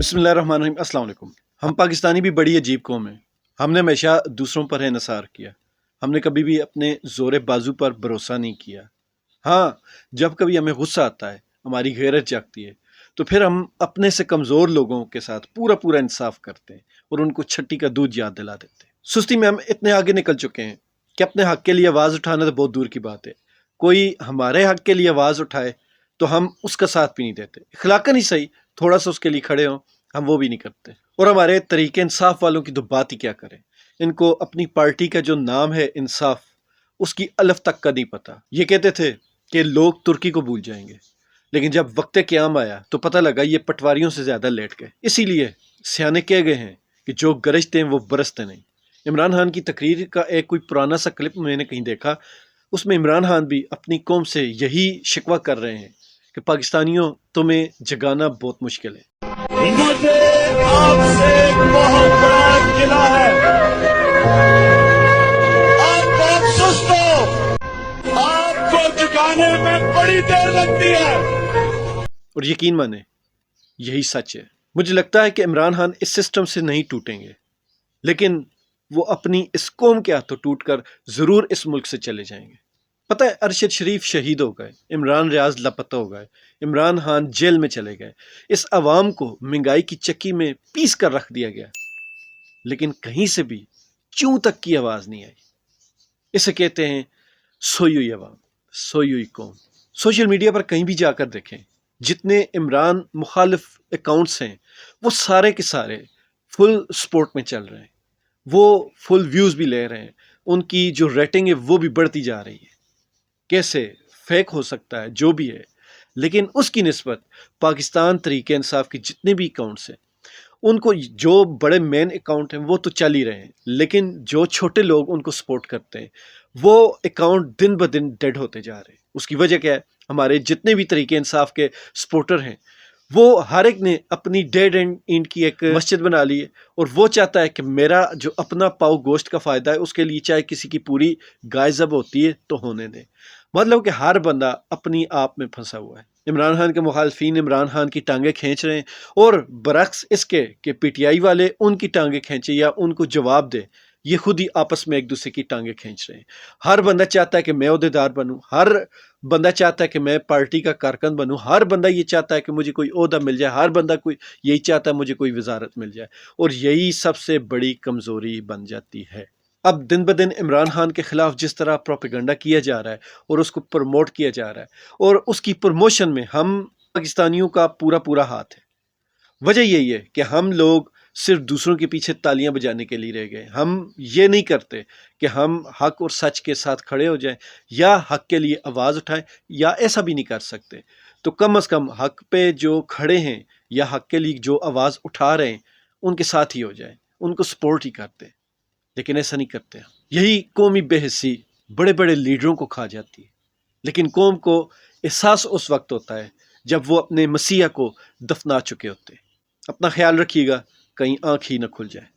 बिस्मिल्लाहिर्रहमानिर्रहीम। अस्सलाम वालेकुम। हम पाकिस्तानी भी बड़ी अजीब कौम है। हमने हमेशा दूसरों पर इन्हिसार किया। हमने कभी भी अपने ज़ोर बाजू पर भरोसा नहीं किया। हाँ, जब कभी हमें गुस्सा आता है, हमारी गैरत जागती है, तो फिर हम अपने से कमज़ोर लोगों के साथ पूरा पूरा इंसाफ करते हैं और उनको छट्टी का दूध याद दिला देते हैं। सुस्ती में हम इतने आगे निकल चुके हैं कि अपने हक के लिए आवाज़ उठाना तो बहुत दूर की बात है। कोई हमारे हक के लिए आवाज़ उठाए तो हम उसका साथ भी नहीं देते। इखलाकन ही सही, थोड़ा सा उसके लिए खड़े हों, हम वो भी नहीं करते। और हमारे तरीके इंसाफ वालों की तो बात ही क्या करें। इनको अपनी पार्टी का जो नाम है इंसाफ, उसकी अलफ तक का नहीं पता। ये कहते थे कि लोग तुर्की को भूल जाएंगे, लेकिन जब वक्त क़याम आया तो पता लगा ये पटवारियों से ज्यादा लेट गए। इसीलिए सियाने कह गए हैं कि जो गरजते हैं वो बरसते नहीं। इमरान खान की तकरीर का एक कोई पुराना सा क्लिप मैंने कहीं देखा, उसमें इमरान खान भी अपनी कौम से यही शिकवा कर रहे हैं कि पाकिस्तानियों, तुम्हें जगाना बहुत मुश्किल है। मुझे आपसे बहुत बड़ा गिला है। आप बहुत सुस्त हो, आपको जगाने में बड़ी देर लगती है। और यकीन माने यही सच है। मुझे लगता है कि इमरान खान इस सिस्टम से नहीं टूटेंगे, लेकिन वो अपनी इस कौम के हाथों टूटकर जरूर इस मुल्क से चले जाएंगे। पता है, अरशद शरीफ शहीद हो गए, इमरान रियाज लापता हो गए, इमरान खान जेल में चले गए, इस अवाम को महंगाई की चक्की में पीस कर रख दिया गया, लेकिन कहीं से भी चूं तक की आवाज नहीं आई। इसे कहते हैं सोई हुई अवाम, सोई हुई कौम। सोशल मीडिया पर कहीं भी जाकर देखें, जितने इमरान मुखालिफ अकाउंट्स हैं वो सारे के सारे फुल सपोर्ट में चल रहे हैं, वो फुल व्यूज भी ले रहे हैं, उनकी जो रेटिंग है वो भी बढ़ती जा रही है। कैसे फेक हो सकता है, जो भी है, लेकिन उसकी निस्बत पाकिस्तान तरीके इंसाफ के जितने भी अकाउंट्स हैं, उनको जो बड़े मेन अकाउंट हैं वो तो चल ही रहे हैं, लेकिन जो छोटे लोग उनको सपोर्ट करते हैं वो अकाउंट दिन ब दिन डेड होते जा रहे हैं। उसकी वजह क्या है? हमारे जितने भी तरीके इंसाफ के सपोर्टर हैं वो हर एक ने अपनी डेड एंड इंड की एक मस्जिद बना ली है, और वो चाहता है कि मेरा जो अपना पाव गोश्त का फ़ायदा है उसके लिए चाहे किसी की पूरी गाय ज़ब होती है तो होने दें। मतलब कि हर बंदा अपनी आप में फंसा हुआ है। इमरान खान के मुखालफिन इमरान खान की टांगें खींच रहे हैं, और बरक्स इसके कि पीटीआई वाले उनकी टांगें खींचे या उनको जवाब दे, ये खुद ही आपस में एक दूसरे की टांगें खींच रहे हैं। हर बंदा चाहता है कि मैं ओहदेदार बनूं, हर बंदा चाहता है कि मैं पार्टी का कारकुन बनूं, हर बंदा ये चाहता है कि मुझे कोई ओहदा मिल जाए, हर बंदा कोई यही चाहता है मुझे कोई वजारत मिल जाए, और यही सबसे बड़ी कमज़ोरी बन जाती है। अब दिन ब दिन इमरान खान के खिलाफ जिस तरह प्रोपेगेंडा किया जा रहा है और उसको प्रमोट किया जा रहा है, और उसकी प्रमोशन में हम पाकिस्तानियों का पूरा पूरा हाथ है। वजह यही है कि हम लोग सिर्फ दूसरों के पीछे तालियां बजाने के लिए रह गए। हम ये नहीं करते कि हम हक और सच के साथ खड़े हो जाएं या हक के लिए आवाज़ उठाएं, या ऐसा भी नहीं कर सकते तो कम से कम हक पे जो खड़े हैं या हक के लिए जो आवाज़ उठा रहे हैं उनके साथ ही हो जाए, उनको सपोर्ट ही करते। लेकिन ऐसा नहीं करते। यही कौमी बेहिस्सी बड़े बड़े लीडरों को खा जाती है, लेकिन कौम को एहसास उस वक्त होता है जब वो अपने मसीहा को दफना चुके होते हैं। अपना ख्याल रखिएगा, कहीं आँख ही न खुल जाए।